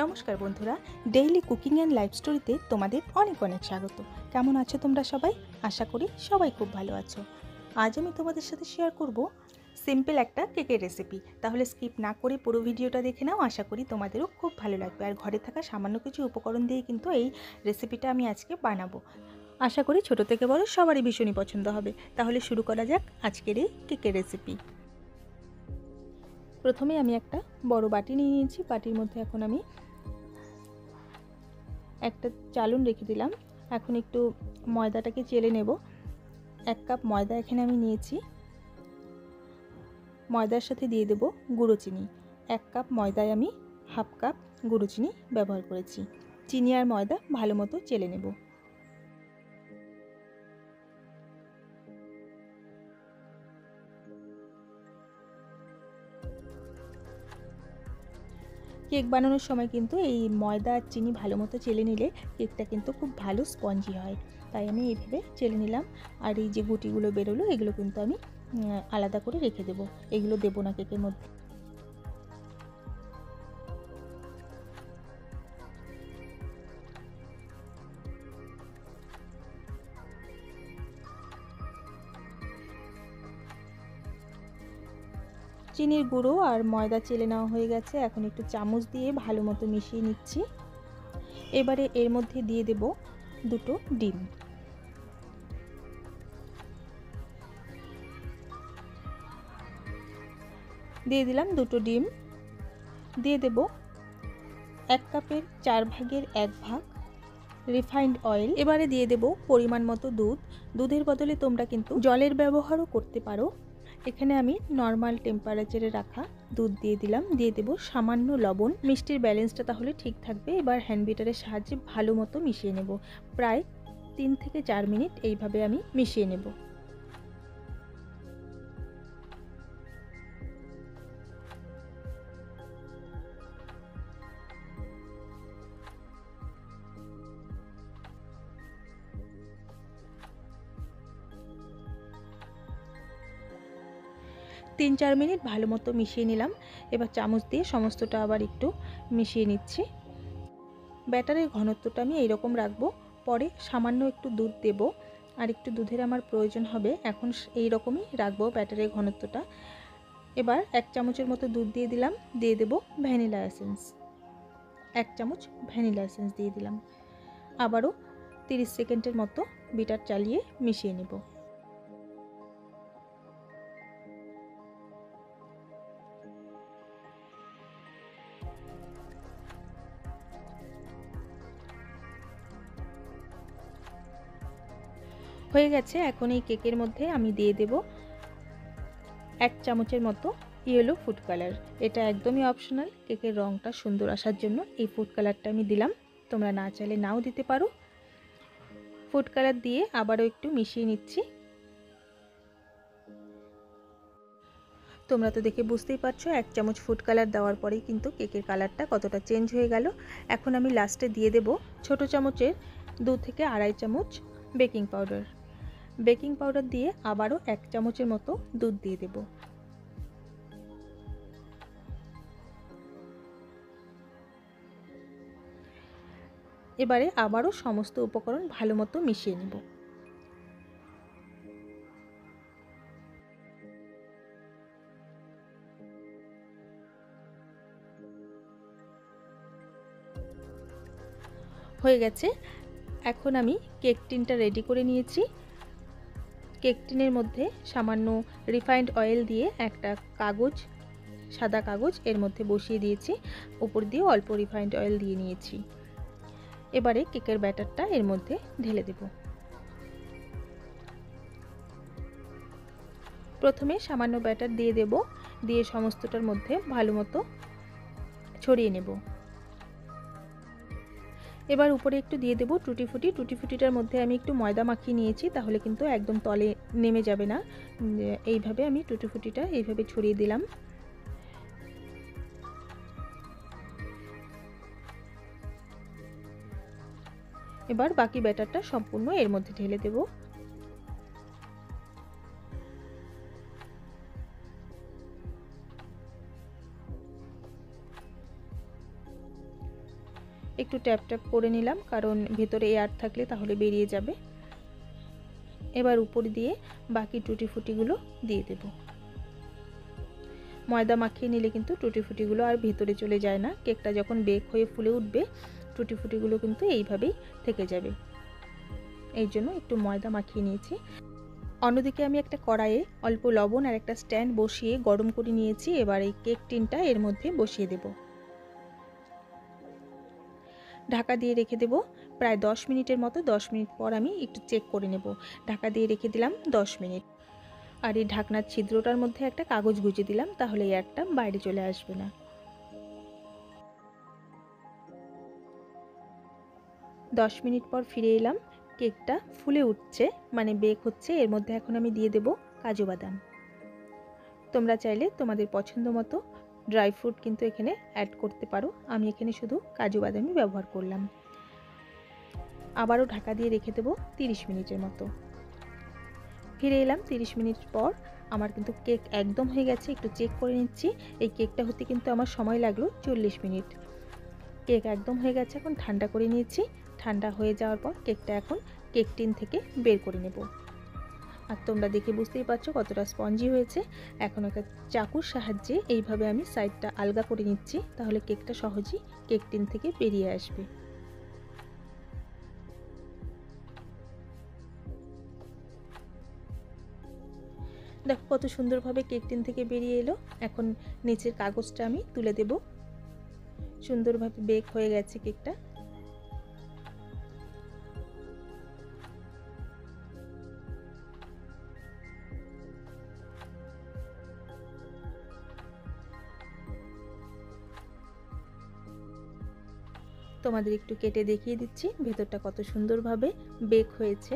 নমস্কার বন্ধুরা, daily cooking and life স্টোরিতে তোমাদের অনেক অনেক স্বাগত। কেমন আছো তোমরা সবাই? আশা করি সবাই খুব ভালো আছো। আজ আমি তোমাদের সাথে শেয়ার করব সিম্পল একটা কেকের রেসিপি। তাহলে স্কিপ না করে পুরো ভিডিওটা দেখে নাও, আশা করি তোমাদেরও খুব ভালো লাগবে। আর ঘরে থাকা সামান্য কিছু উপকরণ দিয়ে কিন্তু এই রেসিপিটা আমি আজকে বানাবো। আশা করি ছোট থেকে বড় সবারই ভীষণই পছন্দ হবে। তাহলে শুরু করা যাক আজকের এই কেকের রেসিপি। প্রথমে আমি একটা বড় বাটি নিয়ে নিয়েছি। বাটির মধ্যে এখন আমি একটা চালুন রেখে দিলাম। এখন একটু ময়দাটাকে চেলে নেব। 1 কাপ ময়দা এখানে আমি নিয়েছি। ময়দার সাথে দিয়ে দেব গুঁড়ো চিনি। 1 কাপ ময়দায় আমি 1/2 কাপ গুঁড়ো চিনি ব্যবহার করেছি। চিনি আর ময়দা ভালো মতো চেলে নেব। কেক বানানোর সময় কিন্তু এই ময়দা আর চিনি ভালো মতো চেলে নিলে কেকটা কিন্তু খুব ভালো স্পঞ্জি হয়। তাই আমি এইভাবে চেলে নিলাম। আর এই যে গুটিগুলো বেরোলো এগুলো কিন্তু আমি আলাদা করে রেখে দেবো। এগুলো দেবো না কেকের মধ্যে। চিনির গুঁড়ো আর ময়দা চেলে নেওয়া হয়ে গেছে। এখন একটু চামচ দিয়ে ভালো মতো মিশিয়ে নিচ্ছি। এবারে এর মধ্যে দিয়ে দেব 2টো ডিম। দিয়ে দিলাম 2টো ডিম। দিয়ে দেব 1 কাপের 4 ভাগের 1 ভাগ রিফাইন্ড অয়েল। এবারে দিয়ে দেব পরিমাণ মতো দুধ। দুধের বদলে তোমরা কিন্তু জলের ব্যবহারও করতে পারো। এখানে আমি নর্মাল টেম্পারেচারে রাখা দুধ দিয়ে দিলাম। দিয়ে দেব সামান্য লবণ। মিষ্টির ব্যালেন্সটা তাহলে ঠিক থাকবে। এবার হ্যান্ড বিটারের সাহায্যে ভালো মতো মিশিয়ে নেব। প্রায় 3 থেকে 4 মিনিট এইভাবে আমি মিশিয়ে নেব। তিন 4 মিনিট ভালো মতো মিশিয়ে নিলাম। এবার চামচ দিয়ে সমস্তটা আবার একটু মিশিয়ে নিচ্ছি। ব্যাটারের ঘনত্বটা আমি এইরকম রাখবো। পরে সামান্য একটু দুধ দেব। আর একটু দুধের আমার প্রয়োজন হবে। এখন এই রকমই রাখবো ব্যাটারের ঘনত্বটা। এবার 1 চামচের মতো দুধ দিয়ে দিলাম। দিয়ে দেব ভ্যানিলা এসেন্স। 1 চামচ ভ্যানিলা এসেন্স দিয়ে দিলাম। আবারও 30 সেকেন্ডের মতো বিটার চালিয়ে মিশিয়ে নেব। হয়ে গেছে। এখন এই কেকের মধ্যে আমি দিয়ে দেব 1 চামচের মতো ইয়েলো ফুড কালার। এটা একদমই অপশনাল। কেকের রঙটা সুন্দর আসার জন্য এই ফুড কালারটা আমি দিলাম। তোমরা না চাইলে নাও দিতে পারো। ফুড কালার দিয়ে আবারও একটু মিশিয়ে নিচ্ছি। তোমরা তো দেখে বুঝতেই পারছো 1 চামচ ফুড কালার দেওয়ার পরেই কিন্তু কেকের কালারটা কতটা চেঞ্জ হয়ে গেল। এখন আমি লাস্টে দিয়ে দেব ছোট চামচের 2 থেকে আড়াই চামচ বেকিং পাউডার। বেকিং পাউডার দিয়ে আবারও 1 চামচের মতো দুধ দিয়ে দেব। এবারে আবারও সমস্ত উপকরণ ভালো মতো মিশিয়ে নেব। হয়ে গেছে। এখন আমি কেক টিনটা রেডি করে নিয়েছি। কেক টিনের মধ্যে সামান্য রিফাইন্ড অয়েল দিয়ে একটা কাগজ, সাদা কাগজ এর মধ্যে বসিয়ে দিয়েছি। উপর দিয়ে অল্প রিফাইন্ড অয়েল দিয়ে নিয়েছি। এবারে কেকের ব্যাটারটা এর মধ্যে ঢেলে দেব। প্রথমে সামান্য ব্যাটার দিয়ে দেব। দিয়ে সমস্তটার মধ্যে ভালো মতো ছড়িয়ে নেব। এবার উপরে একটু দিয়ে দেব টুটি ফুটি। টুটি ফুটিটার মধ্যে আমি একটু ময়দা মাখিয়ে নিয়েছি, তাহলে কিন্তু একদম তলে নেমে যাবে না। এইভাবে আমি টুটি ফুটিটা এইভাবে ছড়িয়ে দিলাম। এবার বাকি ব্যাটারটা সম্পূর্ণ এর মধ্যে ঢেলে দেব। একটু ট্যাপ ট্যাপ করে নিলাম, কারণ ভেতরে এয়ার থাকলে তাহলে বেরিয়ে যাবে। এবার উপর দিয়ে বাকি টুটি ফুটিগুলো দিয়ে দেব। ময়দা মাখিয়ে নিলে কিন্তু টুটি ফুটিগুলো আর ভেতরে চলে যায় না। কেকটা যখন বেক হয়ে ফুলে উঠবে টুটি ফুটিগুলো কিন্তু এইভাবেই থেকে যাবে। এই জন্য একটু ময়দা মাখিয়ে নিয়েছি। অন্যদিকে আমি একটা কড়াইয়ে অল্প লবণ আর একটা স্ট্যান্ড বসিয়ে গরম করে নিয়েছি। এবার এই কেক টিনটা এর মধ্যে বসিয়ে দেব। ঢাকা দিয়ে রেখে দেব প্রায় 10 মিনিটের মতো। 10 মিনিট পর আমি একটু চেক করে নেব। ঢাকা দিয়ে রেখে দিলাম 10 মিনিট। আর এই ঢাকনার ছিদ্রটার মধ্যে একটা কাগজ গুঁজে দিলাম, তাহলে এয়ারটা বাইরে চলে আসবে না। 10 মিনিট পর ফিরে এলাম। কেকটা ফুলে উঠছে, মানে বেক হচ্ছে। এর মধ্যে এখন আমি দিয়ে দেব কাজু বাদাম। তোমরা চাইলে তোমাদের পছন্দ মতো ড্রাই ফ্রুট কিন্তু এখানে অ্যাড করতে পারো। আমি এখানে শুধু কাজু বাদামই ব্যবহার করলাম। আবারও ঢাকা দিয়ে রেখে দেব 30 মিনিটের মতো। ফিরে এলাম 30 মিনিট পর। আমার কিন্তু কেক একদম হয়ে গেছে। একটু চেক করে নিচ্ছি। এই কেকটা হতে কিন্তু আমার সময় লাগলো 40 মিনিট। কেক একদম হয়ে গেছে। এখন ঠান্ডা করে নিয়েছি। ঠান্ডা হয়ে যাওয়ার পর কেকটা এখন কেক টিন থেকে বের করে নেব। আর তোমরা দেখে বুঝতেই পারছো কতটা স্পঞ্জি হয়েছে। এখন একটা চাকুর সাহায্যে এইভাবে আমি সাইডটা আলগা করে নিচ্ছি, তাহলে কেকটা সহজেই কেক টিন থেকে বেরিয়ে আসবে। দেখো কত সুন্দরভাবে কেক টিন থেকে বেরিয়ে এলো। এখন নিচের কাগজটা আমি তুলে দেব। সুন্দরভাবে বেক হয়ে গেছে কেকটা। তোমাদের একটু কেটে দেখিয়ে দিচ্ছি ভেতরটা কত সুন্দরভাবে বেক হয়েছে।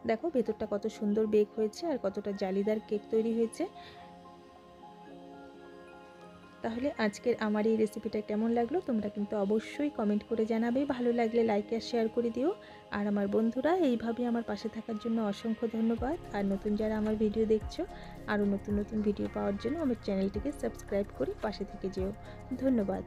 দেখো ভেতরটা কত সুন্দর বেক হয়েছে আর কতটা জালিদার কেক তৈরি হয়েছে। তাহলে আজকের আমার এই রেসিপিটা কেমন লাগলো তোমরা কিন্তু অবশ্যই কমেন্ট করে জানাবে। ভালো লাগলে লাইক আর শেয়ার করে দিও। আর আমার বন্ধুরা এইভাবে আমার পাশে থাকার জন্য অসংখ্য ধন্যবাদ। আর নতুন যারা আমার ভিডিও দেখছো, আরও নতুন নতুন ভিডিও পাওয়ার জন্য আমার চ্যানেলটিকে সাবস্ক্রাইব করে পাশে থেকে যেও। ধন্যবাদ।